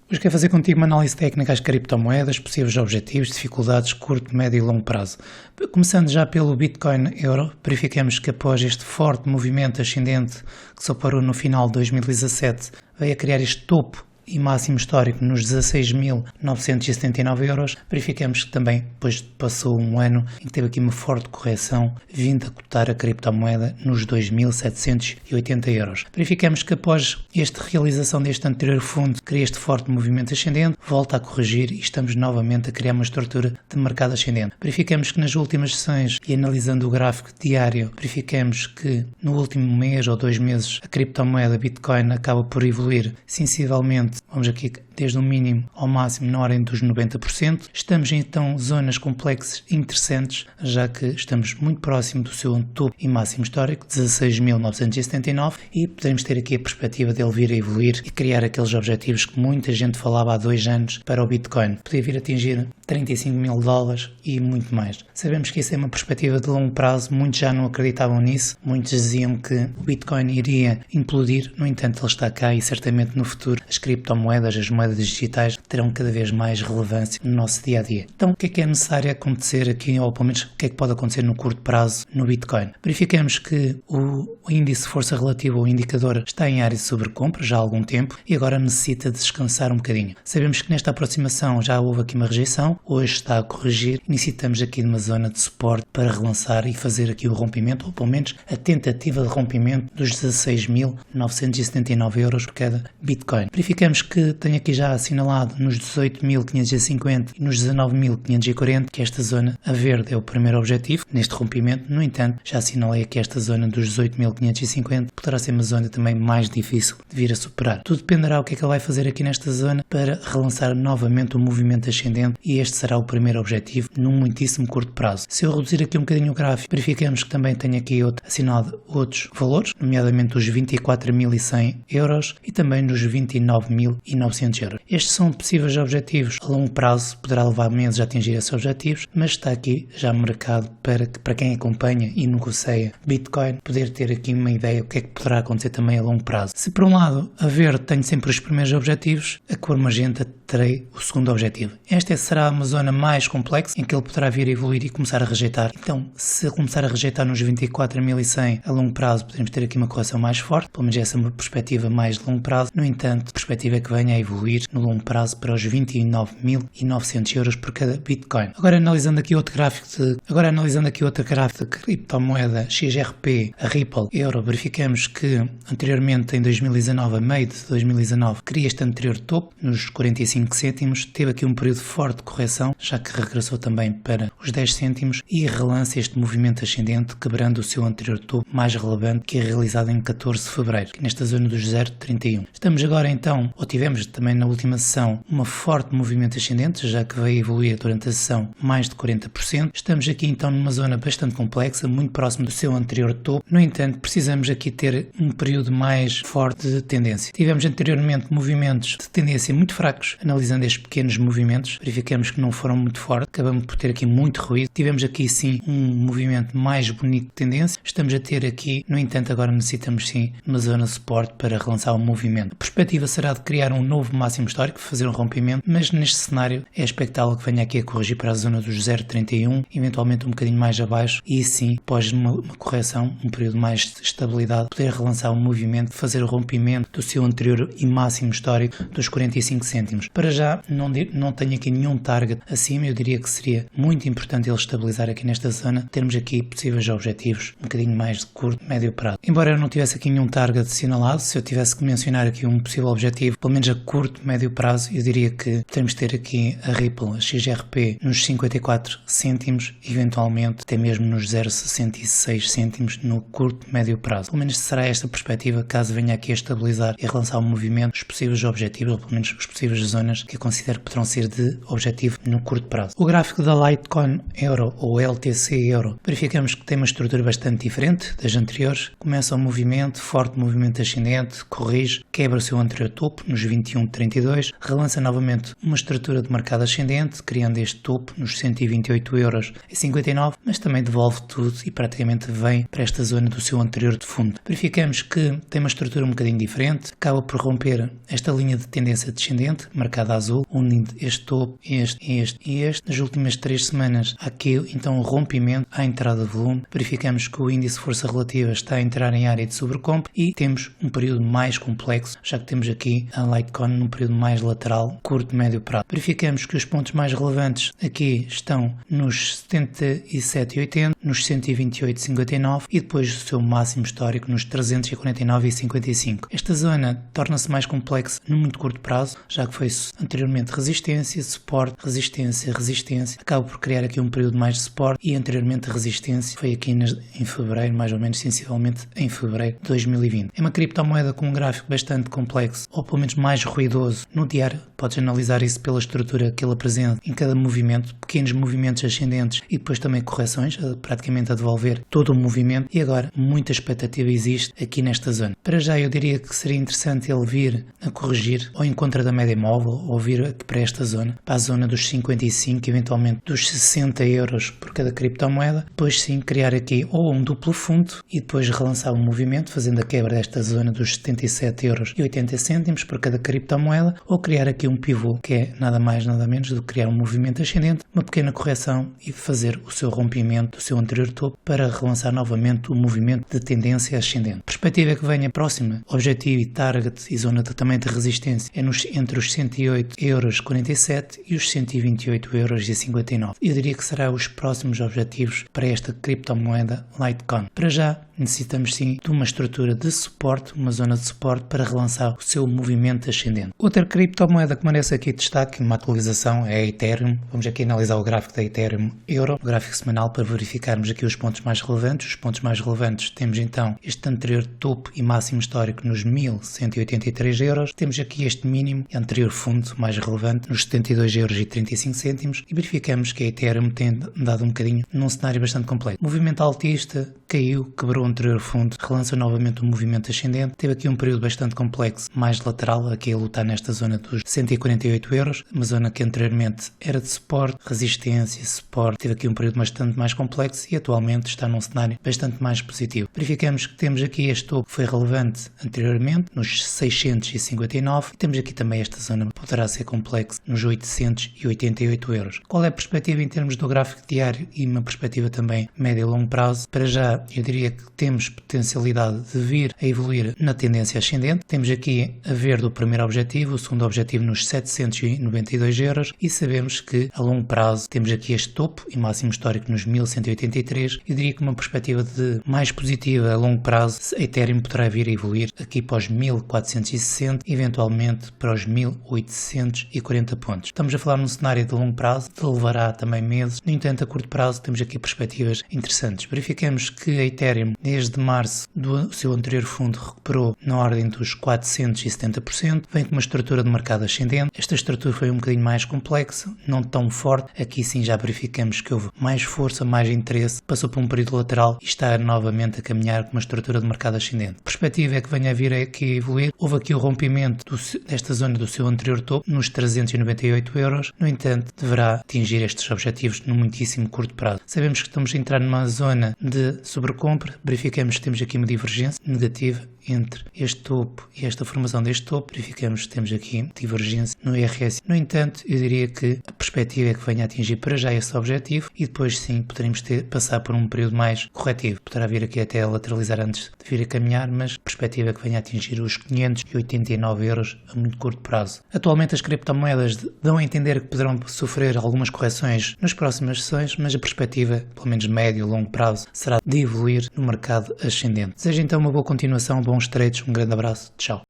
Hoje quero fazer contigo uma análise técnica às criptomoedas, possíveis objetivos, dificuldades, curto, médio e longo prazo. Começando já pelo Bitcoin Euro, verificamos que após este forte movimento ascendente que se operou no final de 2017, veio a criar este topo e máximo histórico nos 16.979 euros, verificamos que também depois passou um ano em que teve aqui uma forte correção, vindo a cotar a criptomoeda nos 2.780 euros. Verificamos que após esta realização deste anterior fundo, cria este forte movimento ascendente, volta a corrigir e estamos novamente a criar uma estrutura de mercado ascendente. Verificamos que nas últimas sessões e analisando o gráfico diário, verificamos que no último mês ou 2 meses a criptomoeda Bitcoin acaba por evoluir sensivelmente. Vamos aqui desde o mínimo ao máximo na ordem dos 90%. Estamos então zonas complexas interessantes, já que estamos muito próximo do seu topo e máximo histórico, 16.979, e poderemos ter aqui a perspectiva dele vir a evoluir e criar aqueles objetivos que muita gente falava há 2 anos para o Bitcoin. Podia vir a atingir 35 mil dólares e muito mais. Sabemos que isso é uma perspectiva de longo prazo, muitos já não acreditavam nisso, muitos diziam que o Bitcoin iria implodir, no entanto ele está cá e certamente no futuro as criptomoedas, as moedas digitais terão cada vez mais relevância no nosso dia a dia. Então o que é necessário acontecer aqui, ou pelo menos o que é que pode acontecer no curto prazo no Bitcoin? Verificamos que o índice de força relativa, o indicador, está em área de sobrecompra já há algum tempo e agora necessita de descansar um bocadinho. Sabemos que nesta aproximação já houve aqui uma rejeição, hoje está a corrigir, necessitamos aqui de uma zona de suporte para relançar e fazer aqui o rompimento, ou pelo menos a tentativa de rompimento dos 16.979 euros por cada Bitcoin. Verificamos que tem aqui já assinalado nos 18.550 e nos 19.540 que esta zona a verde é o primeiro objetivo neste rompimento. No entanto, já assinalei aqui esta zona dos 18.550, poderá ser uma zona também mais difícil de vir a superar. Tudo dependerá do que é que ele vai fazer aqui nesta zona para relançar novamente o movimento ascendente e este será o primeiro objetivo num muitíssimo curto prazo. Se eu reduzir aqui um bocadinho o gráfico, verificamos que também tenho aqui assinalado outros valores, nomeadamente os 24.100 euros e também nos 29.900 euros. Estes são possíveis objetivos a longo prazo, poderá levar meses a atingir esses objetivos, mas está aqui já mercado para quem acompanha e negocia Bitcoin poder ter aqui uma ideia do que é que poderá acontecer também a longo prazo. Se por um lado a verde tenho sempre os primeiros objetivos, a cor magenta terei o segundo objetivo. Esta será uma zona mais complexa em que ele poderá vir a evoluir e começar a rejeitar. Então, se começar a rejeitar nos 24.100 a longo prazo, podemos ter aqui uma correção mais forte, pelo menos essa é uma perspectiva mais de longo prazo. No entanto, a perspectiva é que venha a evoluir no longo prazo para os 29.900 euros por cada Bitcoin. Agora analisando aqui outro gráfico de criptomoeda XRP, a Ripple Euro, verificamos que anteriormente em 2019, a meio de 2019, cria este anterior topo nos 45 cêntimos, teve aqui um período forte de correção, já que regressou também para os 10 cêntimos e relança este movimento ascendente, quebrando o seu anterior topo mais relevante, que é realizado em 14 de fevereiro, nesta zona dos 0,31. Estamos agora então, ou tivemos também na última sessão, uma forte movimento ascendente, já que veio evoluir durante a sessão mais de 40%. Estamos aqui então numa zona bastante complexa, muito próximo do seu anterior topo. No entanto, precisamos aqui ter um período mais forte de tendência. Tivemos anteriormente movimentos de tendência muito fracos. Analisando estes pequenos movimentos, verificamos que não foram muito fortes, acabamos por ter aqui muito ruído. Tivemos aqui sim um movimento mais bonito de tendência. Estamos a ter aqui, no entanto, agora necessitamos sim uma zona de suporte para relançar o movimento. A perspectiva será de criar um novo máximo histórico, fazer um rompimento, mas neste cenário é expectável que venha aqui a corrigir para a zona dos 0,31, eventualmente um bocadinho mais abaixo, e sim, após uma correção, um período mais de estabilidade, poder relançar o movimento, fazer o rompimento do seu anterior e máximo histórico dos 45 cêntimos. Para já, não tenho aqui nenhum target acima, eu diria que seria muito importante ele estabilizar aqui nesta zona, termos aqui possíveis objetivos um bocadinho mais de curto, médio prazo. Embora eu não tivesse aqui nenhum target assinalado, se eu tivesse que mencionar aqui um possível objetivo, pelo menos a curto, médio prazo, eu diria que temos de ter aqui a Ripple, a XRP, nos 54 cêntimos, eventualmente até mesmo nos 0,66 cêntimos no curto, médio prazo. Pelo menos será esta perspectiva, caso venha aqui a estabilizar e a relançar o movimento, os possíveis objetivos, ou pelo menos as possíveis zonas que eu considero que poderão ser de objetivo no curto prazo. O gráfico da Litecoin Euro, ou LTC Euro, verificamos que tem uma estrutura bastante diferente das anteriores. Começa o movimento, forte movimento ascendente, corrige, quebra o seu anterior topo nos 21,32, relança novamente uma estrutura de mercado ascendente, criando este topo nos 128,59€, mas também devolve tudo e praticamente vem para esta zona do seu anterior de fundo. Verificamos que tem uma estrutura um bocadinho diferente, acaba por romper esta linha de tendência descendente, marcada a azul, unindo este topo, este. Nas últimas 3 semanas há aqui então um rompimento à entrada de volume. Verificamos que o índice de força relativa está a entrar em área de sobrecompra e temos um período mais complexo, já que temos aqui a Litecoin num período mais lateral, curto e médio prazo. Verificamos que os pontos mais relevantes aqui estão nos 77,80, nos 128,59 e depois o seu máximo histórico nos 349,55. Esta zona torna-se mais complexa no muito curto prazo, já que foi anteriormente resistência, suporte, resistência, acaba por criar aqui um período mais de suporte e anteriormente resistência foi aqui em fevereiro, mais ou menos sensivelmente em fevereiro de 2020. É uma criptomoeda com um gráfico bastante complexo, ou pelo menos mais ruidoso. No diário podes analisar isso pela estrutura que ele apresenta em cada movimento, pequenos movimentos ascendentes e depois também correções, praticamente a devolver todo o movimento, e agora muita expectativa existe aqui nesta zona. Para já eu diria que seria interessante ele vir a corrigir ao encontro da média móvel ou vir aqui para esta zona, para a zona dos 55, eventualmente dos 60€ por cada criptomoeda, depois sim criar aqui ou um duplo fundo e depois relançar o movimento fazendo a quebra desta zona dos 77,80€ por cada criptomoeda, ou criar aqui um pivô que é nada mais nada menos do que criar um movimento ascendente, uma pequena correção e fazer o seu rompimento do seu anterior topo para relançar novamente o movimento de tendência ascendente. A perspectiva é que venha próxima, objetivo e target e zona também de resistência é entre os 108,47€ e os 128,59€. Eu diria que será os próximos objetivos para esta criptomoeda Litecoin. Para já necessitamos sim de uma estrutura de suporte, uma zona de suporte para relançar o seu movimento ascendente. Outra criptomoeda que merece aqui destaque, uma atualização, é a Ethereum. Vamos aqui analisar o gráfico da Ethereum Euro, o gráfico semanal, para verificarmos aqui os pontos mais relevantes. Os pontos mais relevantes temos então este anterior topo e máximo histórico nos 1.183€, temos aqui este mínimo e anterior fundo mais relevante nos 72,35€ e verificamos que a Ethereum tem andado um bocadinho num cenário bastante complexo. Movimento altista, caiu, quebrou o anterior fundo, relança novamente o movimento ascendente, teve aqui um período bastante complexo, mais lateral, aqui a lutar nesta zona dos 148€, uma zona que anteriormente era de suporte, resistência, suporte, teve aqui um período bastante mais complexo e atualmente está num cenário bastante mais positivo. Verificamos que temos aqui este topo que foi relevante anteriormente, nos 659, e temos aqui também esta zona que poderá ser complexa, nos 888€. Qual é a perspectiva em termos do gráfico diário e uma perspectiva também médio e longo prazo? Para já, eu diria que temos potencialidade de vir a evoluir na tendência ascendente. Temos aqui a verde o primeiro objetivo, o segundo objetivo nos 792€ e sabemos que a longo prazo temos aqui este topo e máximo histórico nos 1183. Eu diria que uma perspectiva de mais positiva a longo prazo, a Ethereum poderá vir a evoluir aqui para os 1460, eventualmente para os 1840 pontos. Estamos a falar num cenário de longo prazo, que levará também meses. No entanto, a curto prazo temos aqui perspectivas interessantes. Verificamos que a Ethereum, desde março do seu anterior fundo, recuperou na ordem dos 470%, vem com uma estrutura de mercado ascendente. Esta estrutura foi um bocadinho mais complexa, não tão forte. Aqui sim já verificamos que houve mais força, mais interesse, passou por um período lateral e está novamente a caminhar com uma estrutura de mercado ascendente. A perspectiva é que venha a vir aqui a evoluir. Houve aqui o rompimento desta zona do seu anterior topo, nos 398€. No entanto, deverá atingir estes objetivos no muitíssimo curto prazo. Sabemos que estamos a entrar numa zona de sobrecompra, verificamos que temos aqui uma divergência negativa entre este topo e esta formação deste topo, verificamos que temos aqui divergência no IRS. No entanto, eu diria que a perspectiva é que venha a atingir para já esse objetivo e depois sim poderemos passar por um período mais corretivo. Poderá vir aqui até a lateralizar antes de vir a caminhar, mas a perspectiva é que venha a atingir os 589€ a muito curto prazo. Atualmente as criptomoedas dão a entender que poderão sofrer algumas correções nas próximas sessões, mas a perspectiva, pelo menos médio e longo prazo, será de evoluir no mercado ascendente. Desejo então uma boa continuação, bons trades, um grande abraço, tchau.